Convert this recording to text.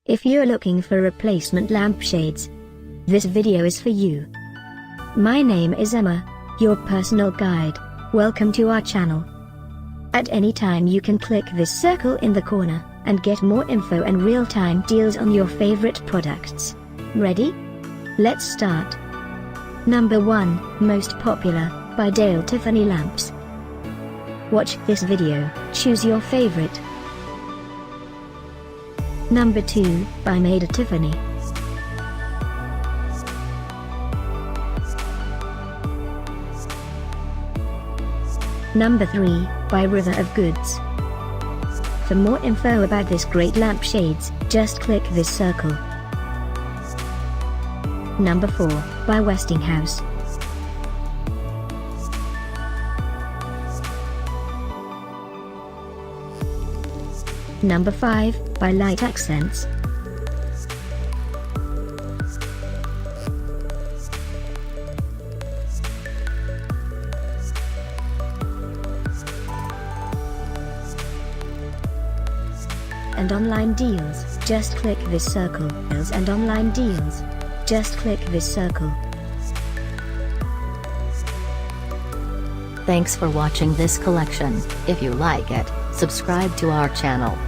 If you're looking for replacement lampshades, this video is for you. My name is Emma, your personal guide. Welcome to our channel. At any time you can click this circle in the corner, and get more info and real-time deals on your favorite products. Ready? Let's start. Number 1, Most Popular, by Tiffany Lamps. Watch this video, choose your favorite. Number 2, by Meyda Tiffany. Number 3, by River of Goods. For more info about this great lampshades, just click this circle. Number 4, by Westinghouse. Number 5, by Lightaccents. And online deals, just click this circle. And online deals, just click this circle. Thanks for watching this collection. If you like it, subscribe to our channel.